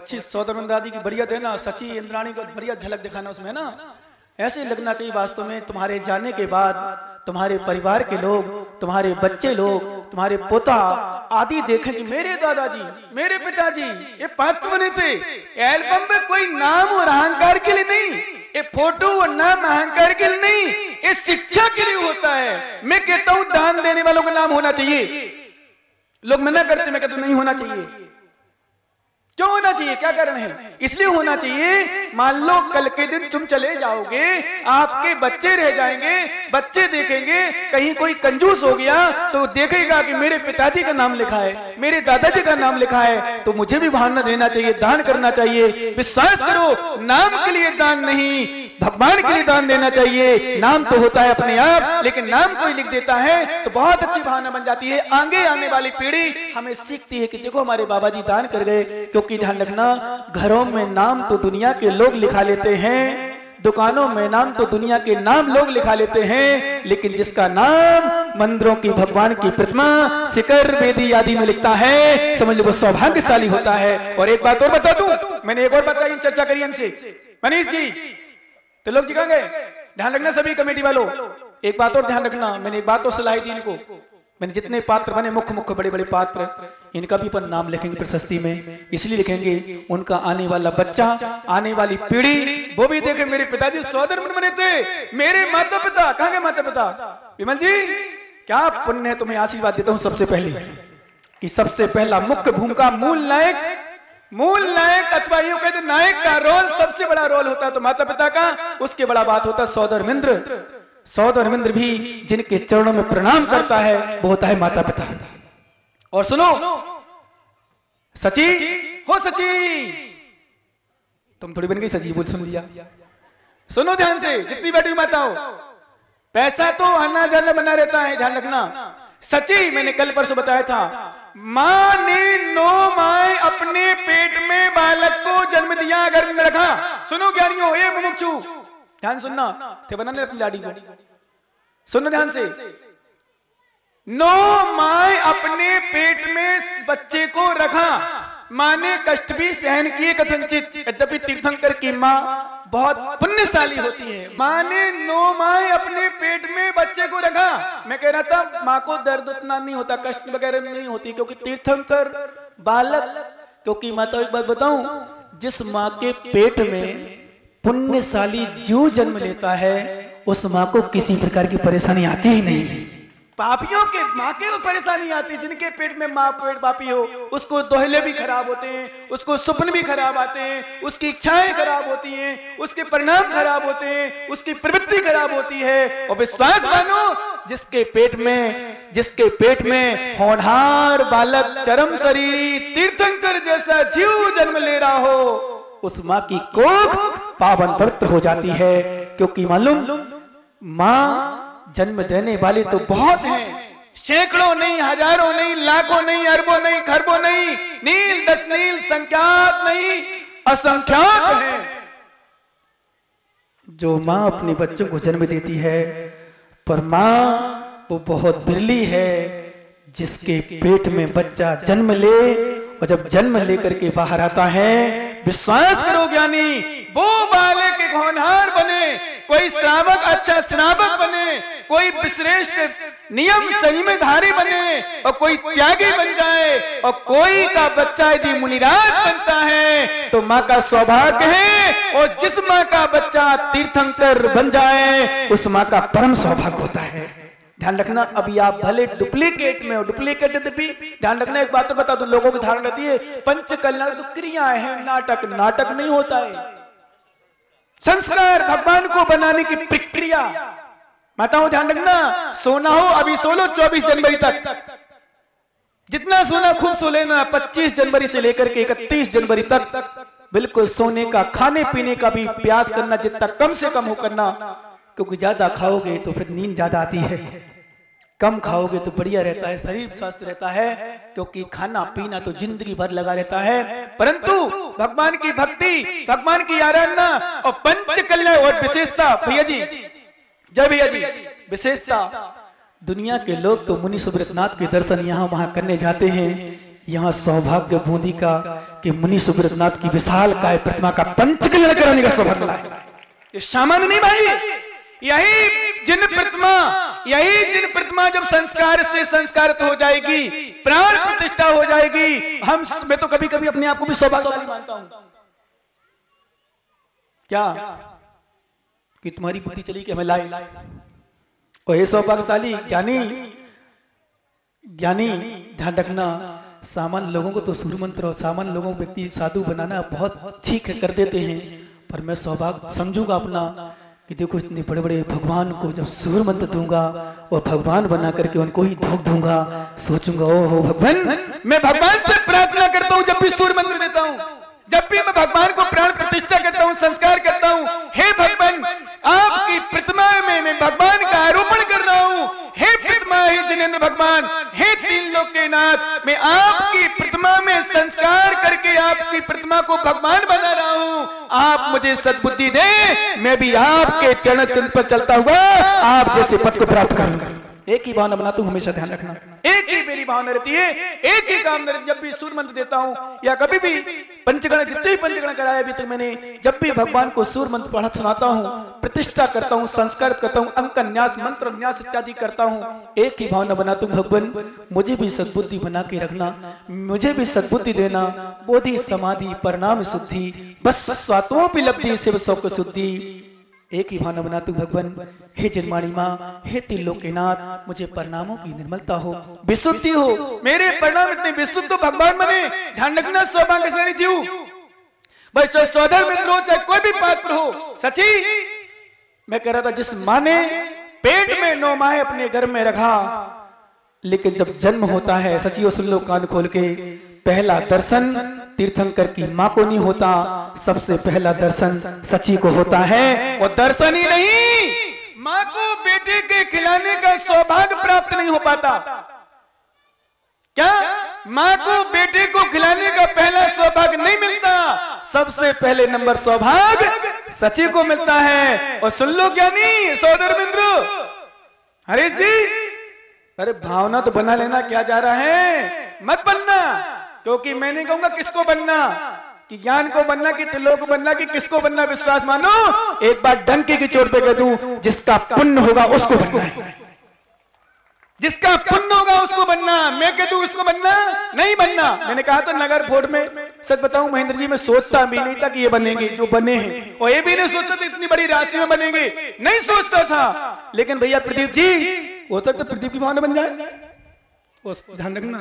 अच्छी सौदरमन दादी की बढ़िया थे ना, सची इंद्राणी को बढ़िया झलक दिखाना उसमें ना, ऐसे लगना चाहिए वास्तव में तुम्हारे जाने के बाद तुम्हारे परिवार के लोग, तुम्हारे बच्चे लोग, तुम्हारे पोता आदि देखें कि मेरे दादाजी, मेरे पिताजी ये पात्र बने थे। एल्बम में कोई नाम और अहंकार के लिए नहीं, ये फोटो और नाम अहंकार के लिए नहीं, ये शिक्षा के लिए होता है। मैं कहता हूं दान देने वालों का नाम होना चाहिए। लोग मना करते, मैं कहता हूं नहीं होना चाहिए। क्यों होना चाहिए, क्या कारण है? इसलिए होना चाहिए, मान लो कल के दिन तुम चले जाओगे, आपके बच्चे रह जाएंगे, बच्चे देखेंगे कहीं कोई कंजूस हो गया तो देखेगा कि मेरे पिताजी का नाम लिखा है, मेरे दादाजी का नाम लिखा है, तो मुझे भी भावना देना चाहिए, दान करना चाहिए। विश्वास करो, नाम के लिए दान नहीं, भगवान के लिए दान देना चाहिए। नाम तो होता है अपने आप, लेकिन नाम कोई लिख देता है तो बहुत अच्छी भावना बन जाती है। आगे आने वाली पीढ़ी हमें सीखती है कि देखो हमारे बाबा जी दान कर गए। क्योंकि ध्यान रखना, घरों में नाम तो दुनिया के लोग लिखा लेते हैं, दुकानों में नाम तो दुनिया के नाम लोग लिखा लेते हैं, लेकिन जिसका नाम मंदिरों की भगवान की प्रतिमा शिखर वेदी आदि में लिखता है, समझ लो वो सौभाग्यशाली होता है। और एक बात और बता दूं, मैंने एक और बताई, चर्चा करी हमसे मनीष जी, तो लोग जी कहाँ गए? ध्यान रखना सभी कमेटी वालों, एक बात और ध्यान रखना, मैंने एक बात और सलाह दी इनको, मैंने जितने पात्र बने मुख्य मुख्य बड़े बड़े पात्र, इनका भी अपन नाम लिखेंगे प्रशस्ति में। इसलिए लिखेंगे उनका आने वाला बच्चा, आने वाली पीढ़ी वो भी देखे मेरे पिताजी सौदरमन बने थे, मेरे माता पिता। कहाँ गए माता पिता? विमल जी क्या पुण्य है, तुम्हें आशीर्वाद देता हूँ सबसे पहले कि सबसे पहला मुख्य भूमिका मूल नायक अथवा यूं कहते नायक का रोल, सबसे बड़ा रोल होता है तो माता पिता का, उसके बड़ा बात होता है सौदरमिंद्र। सौदरमिंद्र भी जिनके चरणों में प्रणाम करता है वो होता है माता पिता। और सुनो सची हो, सची तुम थोड़ी बन गई सची, बोल सुन लिया, सुनो ध्यान से जितनी बैठी माता हो, पैसा तो आना जाना बना रहता है, ध्यान रखना। सची मैंने कल परसों बताया था, मां ने 9 माह अपने पेट में बालक को जन्म दिया, गर्भ में रखा। सुनो ज्ञानियों, ये मुमुक्षु ध्यान सुनना, थे बनाने अपनी लाड़ी को, सुनो ध्यान से। 9 माह अपने पेट में बच्चे को रखा, मां ने कष्ट भी सहन किए कथनचित, यद्यपि तीर्थंकर की मां बहुत पुण्यशाली होती है। मां ने 9 माह अपने पेट में बच्चे को रखा। मैं कह रहा था मां को दर्द उतना नहीं होता, कष्ट वगैरह नहीं होती, क्योंकि तीर्थंकर बालक, क्योंकि माता एक बात बताऊं, जिस मां के पेट में पुण्यशाली जीव जन्म लेता है उस मां को किसी प्रकार की परेशानी आती ही नहीं। पापियों के मां के परेशानी आती, जिनके पेट में मां पेट पापी हो उसको दोहले भी खराब होते हैं, उसको स्वप्न भी खराब आते हैं, उसकी इच्छाएं खराब होती हैं, उसके परिणाम खराब होते हैं, उसकी प्रवृत्ति खराब होती है। और विश्वास मानो, जिसके पेट में होनहार बालक चरम शरीरी तीर्थंकर जैसा जीव जन्म ले रहा हो, उस मां की कोख पावन पवित्र हो जाती है। क्योंकि मालूम, मां जन्म देने वाले तो बहुत हैं, सैकड़ों नहीं, हजारों नहीं, लाखों नहीं, अरबों नहीं, खरबों नहीं, नील दस नील संख्यात नहीं, असंख्यात हैं जो मां अपने बच्चों को जन्म देती है। पर मां वो बहुत बिरली है जिसके पेट में बच्चा जन्म ले, और जब जन्म लेकर के बाहर आता है, विश्वास करो ज्ञानी, वो बालक के होनहार बने, कोई श्रावक अच्छा श्रावक बने, कोई विश्रेष्ठ नियम संयमधारी बने, और कोई त्यागी बन जाए, और कोई का बच्चा यदि मुनिराज बनता है तो माँ का सौभाग्य है। और जिस माँ का बच्चा तीर्थंकर बन जाए उस माँ का परम सौभाग्य होता है। ध्यान रखना, अभी आप भले डुप्लीकेट में हो, डुप्लीकेट भी ध्यान रखना। एक बात तो बता दूं, लोगों की धारणा रहती है पंच कल्याण तो क्रियाएं हैं, नाटक नहीं होता है। संस्कार भगवान को बनाने की प्रक्रिया, माताओं ध्यान रखना, सोना हो अभी सो लो 24 जनवरी तक, जितना सोना खूब सो लेना, 25 जनवरी से लेकर के 31 जनवरी तक बिल्कुल सोने का, खाने पीने का भी प्रयास करना जितना कम से कम हो करना, क्योंकि ज्यादा खाओगे तो फिर नींद ज्यादा आती है, कम खाओगे तो बढ़िया रहता है, शरीर स्वस्थ रहता है, क्योंकि खाना पीना तो जिंदगी भर लगा रहता है। परंतु भगवान की भक्ति, भगवान की आराधना और पंच कल्याण और विशेषता, भैया जी जय भैया जी, विशेषता दुनिया के लोग तो मुनि सुब्रतनाथ के दर्शन यहाँ वहां करने जाते हैं, यहाँ सौभाग्य बूंदी का कि मुनि सुब्रतनाथ की विशाल काय प्रतिमा का पंचकल्याण कराने का सौभाग्य मिला है। ये सामान्य नहीं भाई, यही जिन प्रतिमा जब संस्कार से संस्कारित हो जाएगी, प्राण प्रतिष्ठा हो जाएगी। मैं तो कभी कभी अपने आप को भी सौभाग्यशाली मानता हूं। क्या कि तुम्हारी बुद्धि चली कि हमें लाए, और ये सौभाग्यशाली ज्ञानी ध्यान रखना, सामान्य लोगों को तो सूर्य मंत्र और सामान्य लोगों को व्यक्ति साधु बनाना बहुत ठीक है, कर देते हैं, पर मैं सौभाग्य समझूंगा अपना कि देखो इतने बड़े बड़े भगवान को जब सूर्य मंत्र दूंगा और भगवान बना करके उनको ही धोख दूंगा, सोचूंगा ओहो भगवान, मैं भगवान से प्रार्थना करता हूं जब भी सूर्य मंत्र देता हूं, जब भी मैं भगवान को प्राण प्रतिष्ठा करता हूं, संस्कार करता हूं, हे भगवान आपकी प्रतिमा में मैं भगवान का आरोपण कर रहा हूं, हे प्रतिमा, हे जिनेंद्र भगवान, हे तीन लोक के नाथ, मैं आपकी प्रतिमा में संस्कार करके आपकी प्रतिमा को भगवान बना रहा हूं, आप मुझे सद्बुद्धि दे, मैं भी आपके चरण चिन्ह पर चलता हुआ आप जैसे पद को प्राप्त करूंगा। एक ही भावना बनाता हूं, हमेशा ध्यान रखना, एक ही मेरी भावना रहती है, एक ही काम रहती है। जब भी सूर्य मंत्र देता हूं या कभी भी पंचगण, जितने भी पंचगण कराए अभी तक मैंने, जब भी भगवान को सूर्य मंत्र पढ़ा सुनाता हूं, प्रतिष्ठा करता हूं, संस्कार करता हूं, अंक न्यास, मंत्र न्यास इत्यादि करता हूं, एक ही भावना बनाता हूं, भगवान मुझे भी सद्बुद्धि बना के रखना, मुझे भी सद्बुद्धि देना, बोधि समाधि परिणाम शुद्धि, बस स्वात्मोपलब्धि शिव शौक शुद्धि। एक ही भावना बनातु भगवान, हे जन्माणी माँ, हे त्रिलोकीनाथ, मुझे परिणामों की निर्मलता हो, विशुद्धि हो, मेरे परिणाम इतने विशुद्ध तो भगवान बने। ध्यान रखना, सौभाग्यशाली जीव भाई, चाहे सौधर मित्र हो, चाहे कोई भी पात्र हो। सची मैं कह रहा था, जिस माँ ने पेट में 9 माह अपने घर में रखा, लेकिन जब जन्म होता है, सची सुन लो कान खोल के, पहला दर्शन तीर्थंकर की मां को नहीं होता, सबसे पहला दर्शन सची को होता है। और दर्शन ही नहीं, मां को बेटे के खिलाने का सौभाग्य प्राप्त नहीं हो पाता। क्या मां को बेटे को खिलाने का पहला सौभाग्य नहीं मिलता, सबसे पहले नंबर सौभाग्य सची को मिलता है। और सुन लो ज्ञानी सौदर मित्र, हरीश जी, अरे भावना तो बना लेना, क्या जा रहा है, मत बनना, क्योंकि मैं नहीं कहूंगा किसको बनना, कि ज्ञान को बनना, कि त्रिलोक को बनना, कि किसको बनना, विश्वास मानो, एक बार डंके की चोट पे कह दूं, जिसका पुण्य होगा उसको बनना है, जिसका पुण्य होगा उसको बनना। मैं कह दूं उसको बनना नहीं बनना। मैंने कहा था नगर फोर्ट में, सच बताऊं महेंद्र जी, मैं सोचता भी नहीं था कि ये बनेंगे जो बने हैं, और ये भी नहीं सोचता था इतनी बड़ी राशि में बनेंगे, नहीं सोचता था। लेकिन भैया प्रदीप जी, हो सकता प्रदीप की भावना बन जाए, ध्यान रखना,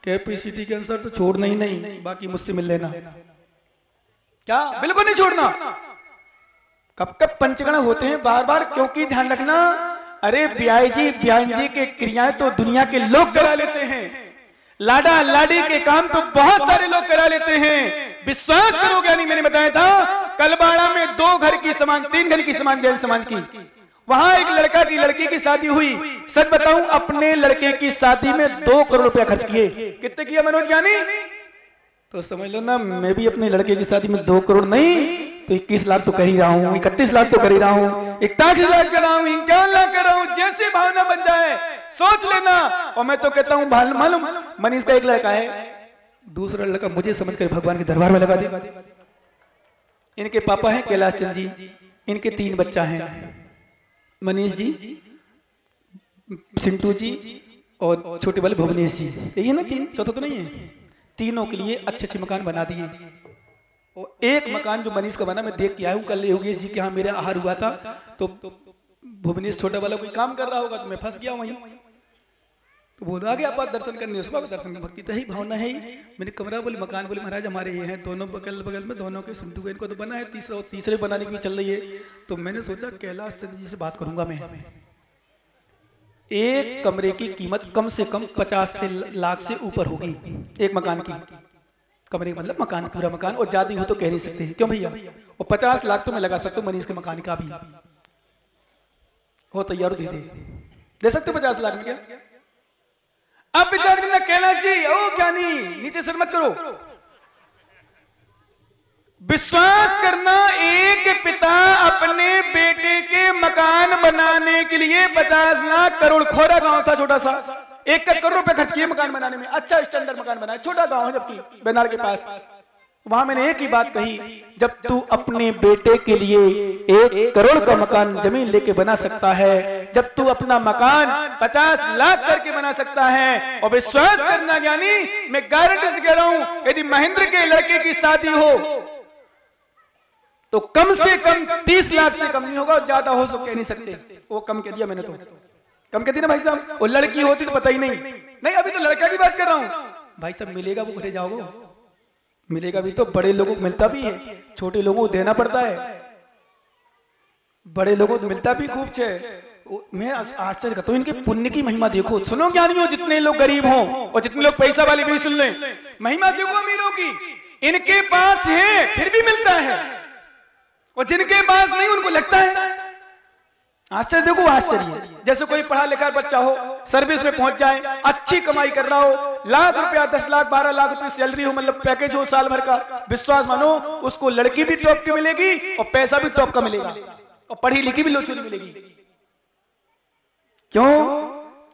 कैपेसिटी के अनुसार तो छोड़ना ही नहीं, बाकी मुझसे मिल लेना। क्या बिल्कुल नहीं छोड़ना। कब कब पंचगण होते हैं बार बार, क्योंकि ध्यान रखना, अरे ब्याह जी के क्रियाएं तो दुनिया के लोग करा लेते हैं, लाडा लाडी के काम तो बहुत सारे लोग करा लेते हैं। विश्वास करो ज्ञानी, मैंने बताया था कलबाड़ा में 2 घर की समान, 3 घर की समान जैन समाज की, वहां एक लड़का की लड़की की शादी हुई। सच बताऊं, अपने लड़के की शादी में 2 करोड़ रुपया खर्च किए। कितने किया मनोज ज्ञानी? तो समझ लो ना, मैं भी अपने लड़के की शादी में 2 करोड़ नहीं तो 21 लाख तो कर ही रहा हूँ, 31 लाख तो कर ही रहा हूँ, 81 लाख कर रहा हूँ, 51 लाख कर रहा हूँ। जैसे भावना बन जाए सोच लेना। और मैं तो कहता हूँ, मालूम मनीष का एक लड़का है, दूसरा लड़का मुझे समझ कर भगवान के दरबार में लगा दे। इनके पापा हैं कैलाश चंद जी, इनके 3 बच्चा हैं, मनीष जी, सिंटू जी और छोटे वाले भुवनेश जी, यही ना 3, चौथा तो नहीं है। तीनों के लिए अच्छे मकान बना दिए। और एक मकान जो मनीष का बना, मैं देख के आया हूँ कल योगेश जी के यहाँ मेरा आहार हुआ था, तो भुवनेश छोटा वाला कोई काम कर रहा होगा, तो मैं फंस गया वहीं, तो बोल आगे आप दर्शन करने, सुबह दर्शन की भक्ति तो ही भावना है। मेरे कमरा बोले, मकान बोले, महाराज हमारे ये हैं, दोनों बगल बगल में, दोनों के सिंटू इनको तो बना है, तीसरे बनाने की भी चल रही है। तो मैंने सोचा कैलाश चंद जी से बात करूंगा मैं। एक कमरे की कीमत कम से कम 50 लाख से ऊपर होगी, एक मकान की। कमरे मतलब मकान, पूरा मकान, और ज्यादा हो तो कह नहीं सकते, क्यों भैया? और 50 लाख तो मैं लगा सकता हूँ मनीष के मकान का भी। हो तैयार, दे सकते हो 50 लाख में क्या? अब विचार करना कैलाश जी, ओ ज्ञानी, नीचे सिर मत करो। विश्वास करना, एक पिता अपने बेटे के मकान बनाने के लिए 50 लाख, करोड़ खोरा गांव था छोटा सा, 1 करोड़ रुपए खर्च किए मकान बनाने में, अच्छा स्टैंडर्ड मकान बनाया, छोटा गांव है जबकि बेनार के पास। वहां मैंने एक ही बात कही, जब तू अपने बेटे के लिए 1 करोड़ का मकान जमीन लेके बना सकता है, जब तू अपना मकान 50 लाख करके बना सकता है, और विश्वास करना ज्ञानी, मैं गारंटी से कह रहा हूं, यदि महेंद्र के लड़के की शादी हो तो कम से कम 30 लाख से कम नहीं होगा, और ज्यादा हो कह नहीं सकते। वो कम कह दिया मैंने, तो कम कह दी ना भाई साहब। वो लड़की होती तो पता ही नहीं, अभी तो लड़का की बात कर रहा हूं भाई साहब। मिलेगा वो घरे जाओगे, मिलेगा भी तो बड़े लोगों को मिलता भी है, छोटे लोगों को देना पड़ता है, बड़े लोगों को मिलता भी खूब छे। मैं आश्चर्य करता हूं, इनके पुण्य की महिमा देखो। सुनो ज्ञानियों, जितने लोग गरीब हों और जितने लोग पैसा वाले भी सुन लें, महिमा देखो अमीरों की। इनके पास है फिर भी मिलता है, और जिनके पास नहीं उनको लगता है। आश्चर्य देखो, आश्चर्य। जैसे कोई पढ़ा लिखा बच्चा हो, सर्विस में पहुंच जाए, अच्छी कमाई कर रहा हो, लाख रुपया 10 लाख 12 लाख रुपए सैलरी हो, मतलब पैकेज हो साल भर का, विश्वास मानो उसको लड़की भी टॉप की मिलेगी और पैसा भी टॉप का मिलेगा, और पढ़ी लिखी भी लोचोरी मिलेगी। क्यों?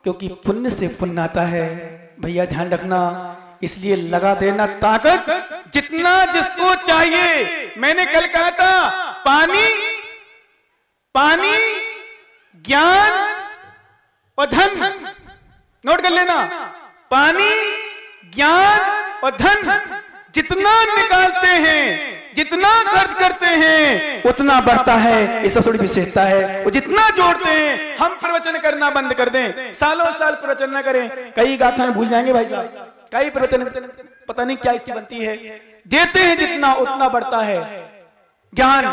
क्योंकि पुण्य से पुण्य आता है भैया, ध्यान रखना। इसलिए लगा देना ताकत जितना जिसको चाहिए। मैंने कल कहा था, पानी ज्ञान और धन, नोट कर लेना। पानी ज्ञान और धन जितना निकालते हैं, जितना खर्च करते हैं, उतना बढ़ता है। ये सब थोड़ी विशेषता है। वो जितना जोड़ते हैं, हम प्रवचन करना बंद कर दें, सालों साल प्रवचन न करें, कई गाथाएं भूल जाएंगे भाई साहब, कई प्रवचन पता नहीं क्या स्थिति बनती है। देते हैं जितना उतना बढ़ता है ज्ञान,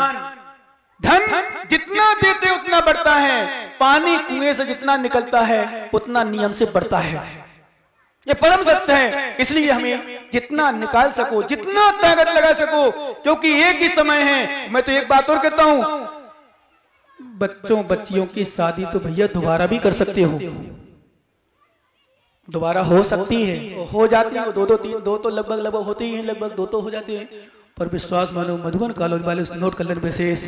धन जितना देते उतना बढ़ता है। पानी कुएं से जितना निकलता है उतना नियम से बढ़ता है। ये परम सत्य है। इसलिए हमें जितना निकाल सको, जितना ताकत लगा सको, क्योंकि एक ही समय है। मैं तो एक बात और कहता हूं, बच्चियों की शादी तो भैया दोबारा भी कर सकते हो, दोबारा हो सकती है, हो जाती है। दो तो लगभग होती ही हैं, लगभग 2 तो हो जाते हैं। पर विश्वास मानो, मधुबन कॉलेज वाले नोट कल्याण विशेष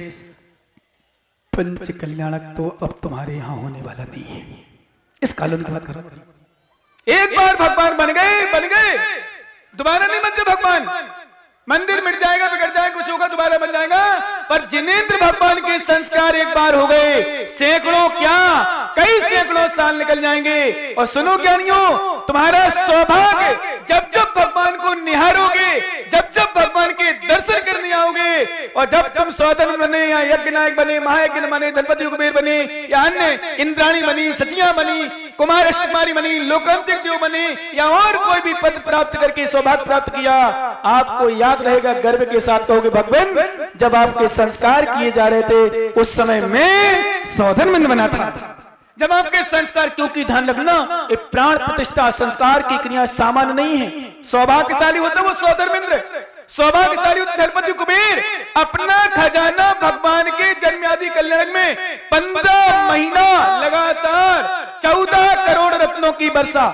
पंच कल्याणक तो अब तुम्हारे यहां होने वाला नहीं है। इस कॉलोनी की बात करो। एक बार भगवान बन गए दोबारा नहीं बनते भगवान। मंदिर मिट जाएगा, बिगड़ जाएगा, कुछ होगा, दोबारा बन जाएगा। पर जिनेंद्र भगवान के संस्कार एक बार हो गए, सैकड़ों क्या कई सैकड़ों साल निकल जाएंगे। और सुनो ज्ञानियों, तुम्हारा सौभाग्य जब जब भगवान को निहारोगे, जब जब भगवान के दर्शन करने आओगे, और जब तुम सौधन बने या यज्ञ नायक बने, महायज्ञ बने, धनपति कुबेर बने, या अन्य इंद्राणी बनी, सचिया बनी, कुमार कुमारी बनी, लोकांतिक देव बने, या और कोई भी पद प्राप्त करके सौभाग्य प्राप्त किया, आपको याद रहेगा, गर्व के साथ कहोगे, भगवान जब आपके संस्कार किए जा रहे थे उस समय मैं सौधर्मंद बना था। जब आपके संस्कार, क्योंकि ध्यान रखना, ये प्राण प्रतिष्ठा संस्कार की क्रिया सामान्य नहीं है। सौभाग्यशाली होता है वो सौधर्मेंद्र, सौभाग्यशाली धनपति कुबेर अपना खजाना भगवान के जन्म आदि कल्याण में 15 महीना लगातार 14 करोड़ रत्नों की वर्षा।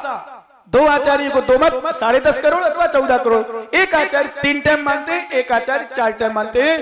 2 आचार्य को 2 मत, 10.5 करोड़ अथवा 14 करोड़। एक आचार्य 3 टाइम मानते हैं, एक आचार्य 4 टाइम मानते हैं।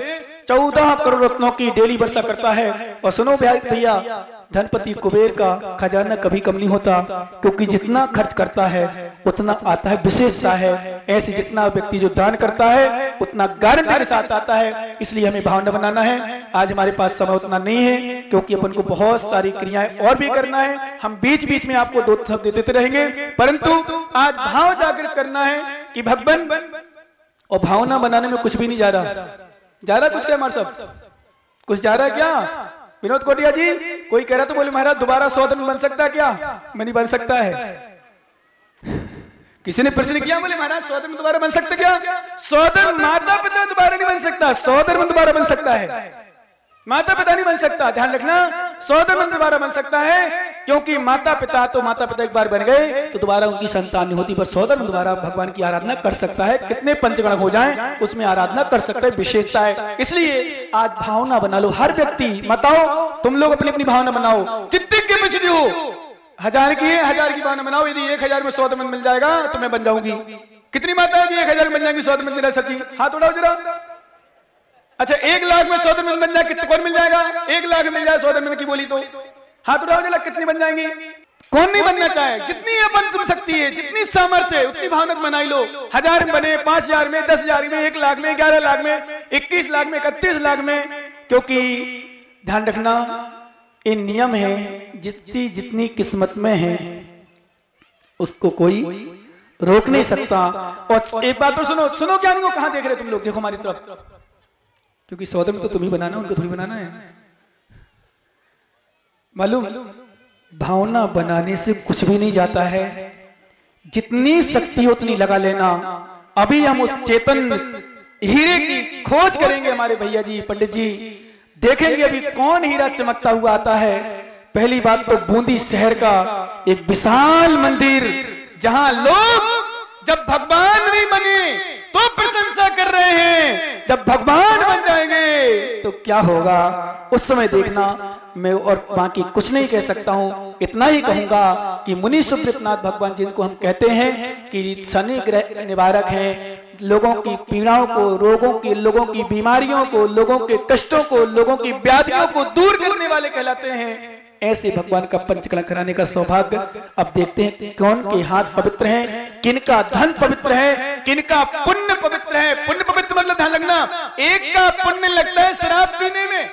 14 करोड़ रत्नों की डेली वर्षा करता है। और सुनो भैया, धनपति कुबेर का खजाना कभी कम नहीं होता, क्योंकि जितना खर्च करता है उतना आता है। विशेषता है ऐसी, जितना व्यक्ति जो दान करता है उतना गारंटी के साथ आता है। इसलिए हमें भावना बनाना है। आज हमारे पास समय उतना नहीं है, क्योंकि अपन को बहुत सारी क्रियाएं और भी करना है। हम बीच बीच में आपको 2 शब्द देते रहेंगे, परंतु आज भाव जागृत करना है कि भगवान, और भावना बनाने में कुछ भी नहीं जा रहा कुछ क्या हमारे सब कुछ जा रहा है क्या? विनोद कोटिया जी, कोई कह रहा तो बोले महाराज दोबारा सौधर्म बन सकता है क्या? मैं नहीं बन सकता है। किसी ने प्रश्न किया, बोले महाराज सौधर्म दोबारा बन सकता क्या? सौधर्म माता पिता दोबारा नहीं बन सकता, सौधर्म दोबारा बन सकता है, माता पिता नहीं बन सकता। ध्यान रखना, सौधर्म दोबारा बन सकता है, क्योंकि माता पिता एक बार बन गए तो दोबारा उनकी संतान नहीं होती। पर सौधर्म दोबारा भगवान की आराधना कर सकता है, कितने पंचगण हो जाएं उसमें आराधना कर सकता है, विशेषता है। इसलिए आज भावना बना लो, हर व्यक्ति बताओ, तुम लोग अपनी अपनी भावना बनाओ, जितनी कैपेसिटी हो, 1000 की है 1000 की भावना बनाओ। यदि 1000 में सौधर्म मिल जाएगा तो मैं बन जाऊंगी। कितनी माता है 1000 में बन जाएंगी सौधर्म? मेरा सच्ची हाथ उठाओ जरा। अच्छा 1 लाख में सौधर्म बन जाए, कितने कौन मिल जाएगा? 1 लाख मिल जाए सौधर्म की बोली तो हाथ उठाओ जरा, कितनी बन जाएंगी? कौन नहीं बनना चाहे? जितनी अपन शक्ति है, जितनी सामर्थ्य है, उतनी भावना बनाई लो। 1000 में बने, 5000 में, 10,000 में, 1 लाख में, 11 लाख में, 21 लाख में, 31 लाख में, क्योंकि ध्यान रखना ये नियम है, जितनी किस्मत में है उसको कोई रोक नहीं सकता। और एक बात तो सुनो क्या नहीं, कहां देख रहे तुम लोग? देखो हमारी तरफ, क्योंकि सौदे में तो तुम्हें बनाना, उनको थोड़ी बनाना है। मालूम, भावना बनाने से कुछ भी नहीं जाता है, जितनी शक्ति उतनी लगा लेना। अभी हम उस चेतन हीरे की खोज करेंगे, हमारे भैया जी पंडित जी देखेंगे अभी कौन हीरा चमकता हुआ आता है। पहली बात तो बूंदी शहर का एक विशाल मंदिर, जहां लोग जब भगवान नहीं बने तो प्रशंसा कर रहे हैं, जब भगवान बन जाएंगे तो क्या होगा उस समय देखना। मैं और बाकी कुछ नहीं कह सकता हूं, इतना ही कहूंगा कि मुनि सुब्रतनाथ भगवान जिनको हम कहते हैं कि शनि ग्रह निवारक हैं, लोगों की पीड़ाओं को, रोगों की, लोगों की बीमारियों को, लोगों के कष्टों को, लोगों की व्याधियों को दूर करने वाले कहलाते हैं। ऐसे भगवान का पंचकला कराने का सौभाग्य अब देखते हैं कौन के हाथ पवित्र हैं, किनका धन पवित्र है, किनका पुण्य पवित्र है। पुण्य पवित्र मतलब ध्यान रखना, एक का पुण्य लगता है शराब पीने में,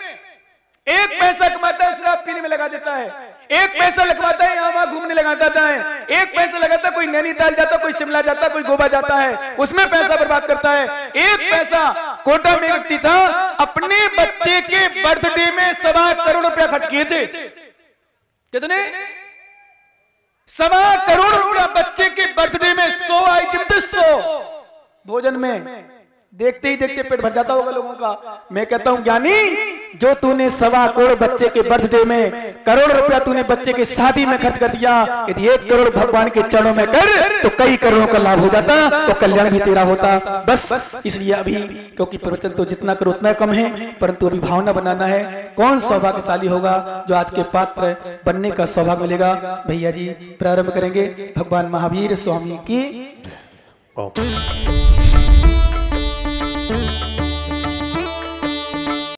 1 पैसा कमाता है शराब पीने में लगा देता है, 1 पैसा लगवाता है यहाँ वहां घूमने लगा देता है, 1 पैसा लगाता है कोई नैनीताल जाता, कोई शिमला जाता, कोई गोवा जाता है, उसमें पैसा बर्बाद करता है। 1 पैसा कोटा में व्यक्ति था, अपने बच्चे के बर्थडे में 1.25 करोड़ रुपया खर्च किए थे। कितने? 1.25 करोड़ रुपया बच्चे के बर्थडे में, 100 आइटम थे, 100 भोजन में। देखते ही देखते पेट भर जाता होगा लोगों का। मैं कहता हूं ज्ञानी, जो तूने 1.25 करोड़ बच्चे के बर्थडे में, करोड़ रुपया तूने बच्चे के शादी में खर्च कर दिया, यदि 1 करोड़ भगवान के चरणों में कर तो कई करोड़ों का लाभ हो जाता, तो कल्याण भी तेरा होता। बस इसलिए अभी, क्योंकि प्रवचन तो जितना करो उतना कम है, परंतु अभी भावना बनाना है। कौन सौभाग्यशाली होगा जो आज के पात्र बनने का सौभाग्य मिलेगा? भैया जी प्रारंभ करेंगे। भगवान महावीर स्वामी की